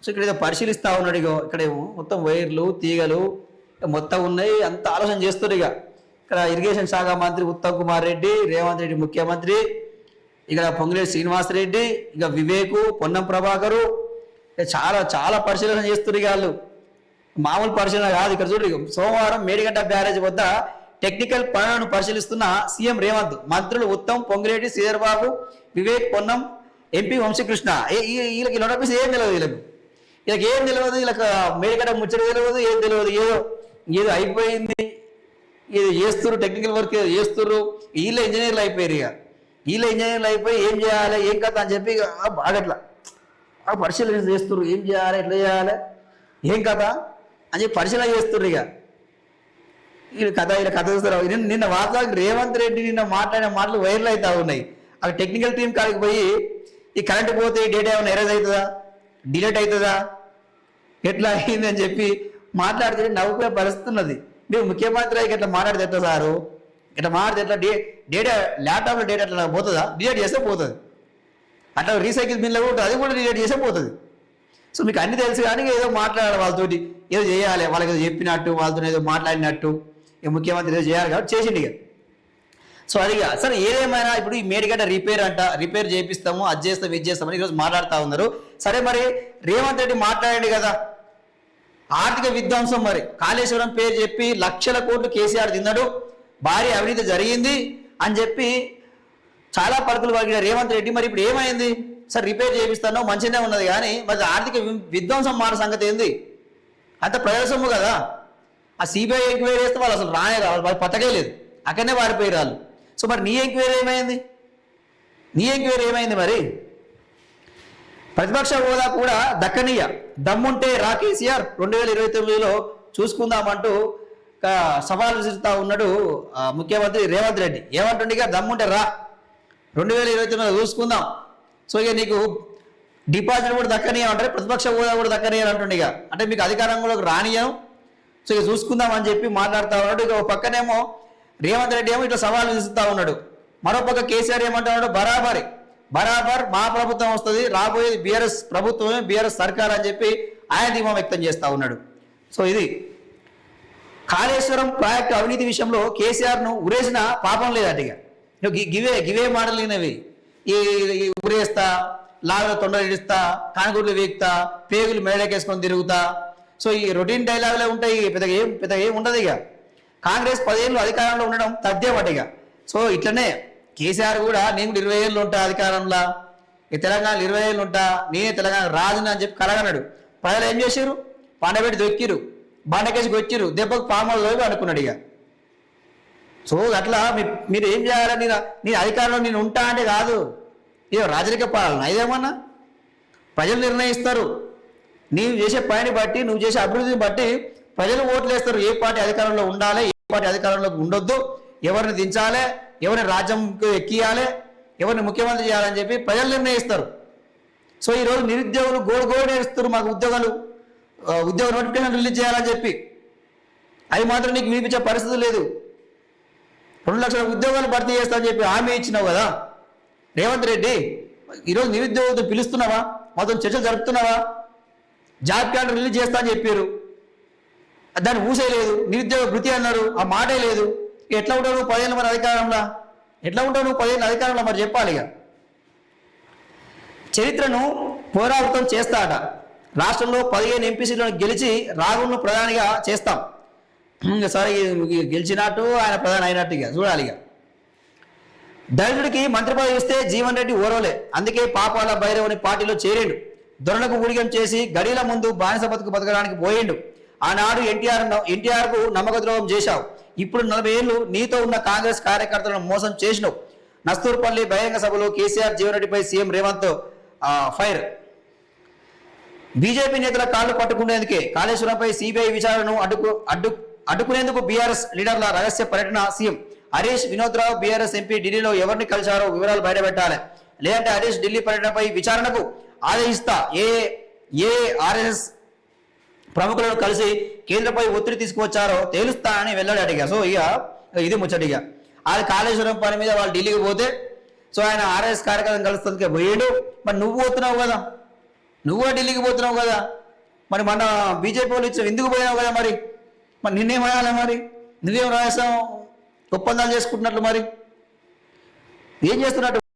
So ఇక్కడ ఏదో పరిశీలిస్తూ ఉన్నాడు. ఇగో ఇక్కడేమో మొత్తం వైర్లు తీగలు మొత్తం ఉన్నాయి, అంత ఆలోచన చేస్తారు. ఇక ఇక్కడ ఇరిగేషన్ శాఖ మంత్రి ఉత్తమ్ కుమార్ రెడ్డి, రేవంత్ రెడ్డి ముఖ్యమంత్రి, ఇక్కడ పొంగులేటి శ్రీనివాసరెడ్డి, ఇక వివేకు, పొన్నం ప్రభాకరు, చాలా చాలా పరిశీలన చేస్తారు. ఇక వాళ్ళు మామూలు పరిశీలన కాదు. ఇక్కడ చూడండి, సోమవారం మేడిగడ్డ బ్యారేజ్ వద్ద టెక్నికల్ పనులను పరిశీలిస్తున్న సీఎం రేవంత్, మంత్రులు ఉత్తమ్, పొంగులేటి, శ్రీధర్ బాబు, వివేక్, పొన్నం, ఎంపీ వంశీకృష్ణ. వీళ్ళకి నోటిఫికేషన్ ఏం తెలియదు, వీళ్ళకి ఏం తెలియదు, వీళ్ళకి మేడిగడ్డ ముచ్చట తెలియదు, ఏం తెలియదు. ఏదో అయిపోయింది, ఇది చేస్తున్నారు, టెక్నికల్ వర్క్ చేస్తున్నారు. వీళ్ళ ఇంజనీర్లు అయిపోయారు. ఇక వీళ్ళ ఇంజనీర్లు అయిపోయి ఏం చేయాలి, ఏం కథ అని చెప్పి బాగా ఎట్లా పరిశీలన చేస్తున్నారు. ఏం చేయాలి, ఎట్లా చేయాలి, ఏం కథ అని చెప్పి పరిశీలన చేస్తున్నారు. ఇక వీళ్ళ కథ చూస్తారు. నిన్న వాస్తవానికి రేవంత్ రెడ్డి నిన్న మాట్లాడిన మాటలు వైరల్ అవుతా ఉన్నాయి. అక్కడ టెక్నికల్ టీం కాడికి పోయి ఈ కరెంట్ పోతే డేటా ఏమైనా ఎరేజ్ అవుతుందా, డిలీట్ అవుతుందా, ఎట్లా అయింది అని చెప్పి మాట్లాడితే నవ్వుకునే పరిస్థితి ఉన్నది. మీరు ముఖ్యమంత్రి ఇట్లా మాట్లాడితే ఎట్లా సారు, ఇట్లా మాట్లాడితే ఎట్లా డేటా ల్యాప్టాప్లో డేటా ఎట్లా పోతుందా, డిలీట్ చేస్తే పోతుంది. అట్లా రీసైకిల్ బిన్లో కూడా అది కూడా డిలీట్ చేస్తే పోతుంది. సో మీకు అన్ని తెలుసు కానీ ఏదో మాట్లాడాలి వాళ్ళతోటి, ఏదో చేయాలి, వాళ్ళకి ఏదో చెప్పినట్టు, వాళ్ళతో ఏదో మాట్లాడినట్టు, ఇక ముఖ్యమంత్రి ఏదో చేయాలి కాబట్టి చేసిండు. ఇక సో అదిగా సరే ఏదేమైనా ఇప్పుడు ఈ మేడిగడ్డ రిపేర్ చేపిస్తాము, అది చేస్తాం, ఇది చేస్తామని ఈరోజు మాట్లాడుతూ ఉన్నారు. సరే మరి రేవంత్ రెడ్డి మాట్లాడండి కదా, ఆర్థిక విధ్వంసం, మరి కాళేశ్వరం పేరు చెప్పి లక్షల కోట్లు కేసీఆర్ తిన్నాడు, భారీ అవినీతి జరిగింది అని చెప్పి చాలా పలుకులు పలికిన రేవంత్ రెడ్డి మరి ఇప్పుడు ఏమైంది, సార్ రిపేర్ చేపిస్తానో మంచిగానే ఉన్నది కానీ మరి ఆర్థిక విధ్వంసం మాట సంగతి ఏంది, అంత ప్రజల సొమ్ము కదా. ఆ సిబిఐ ఎంక్వైరీ చేస్తే వాళ్ళు అసలు రానే కావాలి, వాళ్ళు పట్టకే లేదు, అక్కడనే వాడిపోయారు వాళ్ళు. సో మరి నీ ఎంక్వైరీ ఏమైంది, మరి ప్రతిపక్ష హోదా కూడా దక్కనీయ, దమ్ముంటే రా కేసీఆర్ 2029లో చూసుకుందామంటూ సవాలు విసురుతా ఉన్నాడు ముఖ్యమంత్రి రేవంత్ రెడ్డి. ఏమంటుండగా దమ్ముంటే రా 2029లో చూసుకుందాం, సో ఇక నీకు డిపాజిట్ కూడా దక్కనీయం అంటారు, ప్రతిపక్ష హోదా కూడా దక్కనీయం అంటుండగా, అంటే మీకు అధికారంలోకి రానియం, సో ఇక చూసుకుందాం అని చెప్పి మాట్లాడుతూ ఉన్నాడు. ఇక పక్కనేమో రేవంత్ రెడ్డి ఏమో ఇట్లా సవాలు విసురుతా ఉన్నాడు, మరోపక్క కేసీఆర్ ఏమంటున్నాడు, బరాబర్ మా ప్రభుత్వం వస్తుంది, రాబోయేది బీఆర్ఎస్ ప్రభుత్వమే, బీఆర్ఎస్ సర్కార్ అని చెప్పి ఆయన ధీమా వ్యక్తం చేస్తూ ఉన్నాడు. సో ఇది కాళేశ్వరం ప్రాజెక్టు అవినీతి విషయంలో కేసీఆర్ను ఉరేసిన పాపం లేదట. ఇక గివే మాటలినవి, ఈ ఉరేస్తా, లాగల తొండలు ఇడుస్తా, కానుగూర్లు వీక్తా, పేగులు మేడకేసుకొని తిరుగుతా, సో ఈ రొటీన్ డైలాగులే ఉంటాయి, పెద్దగా ఏం ఉండదు. ఇక కాంగ్రెస్ 10 ఏళ్ళు అధికారంలో ఉండడం తథ్యమటిగా. సో ఇట్లనే కేసీఆర్ కూడా నేను 20 ఏళ్ళు ఉంటా అధికారంలో, ఈ తెలంగాణలో 20 ఏళ్ళు ఉంటా, నేనే తెలంగాణ రాజుని అని చెప్పి కలగన్నాడు. ప్రజలు ఏం చేశారు, పండబెట్టి దొక్కిరు, బండకేసి వచ్చిరు, దెబ్బకు పాములు అనుకున్నాడు. ఇక సో అట్లా మీరు ఏం చేయాలని, నేను అధికారంలో నేను ఉంటా అంటే కాదు, ఇదో రాజరిక పాలన, ఇదేమన్నా ప్రజలు నిర్ణయిస్తారు. నీవు చేసే పనిని బట్టి, నువ్వు చేసే అభివృద్ధిని బట్టి ప్రజలు ఓట్లు వేస్తారు. ఏ పార్టీ అధికారంలో ఉండాలి, ఏ పార్టీ అధికారంలోకి ఉండొద్దు, ఎవరిని దించాలి, ఎవరిని రాజ్యంకి ఎక్కియాలి, ఎవరిని ముఖ్యమంత్రి చేయాలని చెప్పి ప్రజలు నిర్ణయిస్తారు. సో ఈరోజు నిరుద్యోగులు గోడు నేర్చుస్తారు, మాకు ఉద్యోగ నోటిఫికేషన్ రిలీజ్ చేయాలని చెప్పి, అవి మాత్రం నీకు వినిపించే పరిస్థితి లేదు. 2 లక్షల ఉద్యోగాలు భర్తీ చేస్తా అని చెప్పి హామీ ఇచ్చినావు కదా రేవంత్ రెడ్డి. ఈరోజు నిరుద్యోగులతో పిలుస్తున్నావా, మొత్తం చర్చలు జరుపుతున్నావా, జాబ్ క్యాలెండర్ రిలీజ్ చేస్తా అని చెప్పారు, దాన్ని ఊసేయలేదు, నిరుద్యోగ భృతి అన్నారు, ఆ మాటే లేదు. ఎట్లా ఉంటావు నువ్వు 10 ఏళ్ళు మరి అధికారంలో, ఎట్లా ఉంటావు నువ్వు 10 ఏళ్ళ అధికారంలో, మరి చెప్పాలి. ఇక చరిత్రను పునరావృతం చేస్తాట, రాష్ట్రంలో 15 ఎంపీ సీట్లను గెలిచి రాహుల్ను ప్రధానిగా చేస్తాం. సరే గెలిచినట్టు ఆయన ప్రధాని అయినట్టు ఇక చూడాలి. ఇక దళితుడికి మంత్రి పదవి ఇస్తే జీవన్ రెడ్డి ఓరవలే, అందుకే పాపాల భైరవుని పార్టీలో చేరేండు, దొరలకు ఊడిగం చేసి గడిల ముందు బానిస బతకడానికి పోయిండు. ఆనాడు ఎన్టీఆర్కు నమ్మక ద్రోహం చేశావు, ఇప్పుడు 40 ఏళ్ళు నీతో ఉన్న కాంగ్రెస్ కార్యకర్తలను మోసం చేసినావు. నస్తూర్పల్లి బహిరంగ సభలో కేసీఆర్ జీవన్ రెడ్డిపై సీఎం రేవంత్ ఫైర్. బీజేపీ నేతల కాళ్లు పట్టుకునేందుకే కాళేశ్వరంపై సిబిఐ విచారణను అడ్డుకునేందుకు బీఆర్ఎస్ లీడర్ల రహస్య పర్యటన. CM Harish Vinod Rao BRS MP ఢిల్లీలో ఎవరిని కలిశారో వివరాలు బయటపెట్టాలి, లేదంటే హరీష్ ఢిల్లీ పర్యటనపై విచారణకు ఆదేశిస్తా, ఏ ఆర్ఎస్ఎస్ ప్రముఖులను కలిసి కేంద్రపై ఒత్తిడి తీసుకువచ్చారో తేలుస్తానని వెల్లడాడిగా. సో ఇక ఇది ముచ్చటిగా అది కాళేశ్వరం పని మీద వాళ్ళు ఢిల్లీకి పోతే, సో ఆయన ఆర్ఎస్ కార్యక్రమం కలుస్తుందికే పోయాడు. మరి నువ్వు పోతున్నావు కదా, నువ్వు కూడా ఢిల్లీకి పోతున్నావు కదా, మరి మన బీజేపీ వాళ్ళు ఇచ్చిన ఎందుకు పోయినావు కదా, మరి మరి నిన్నేం రాయాలి, మరి నువ్వేం రాసావు ఒప్పందాలు చేసుకుంటున్నట్లు, మరి ఏం చేస్తున్నట్టు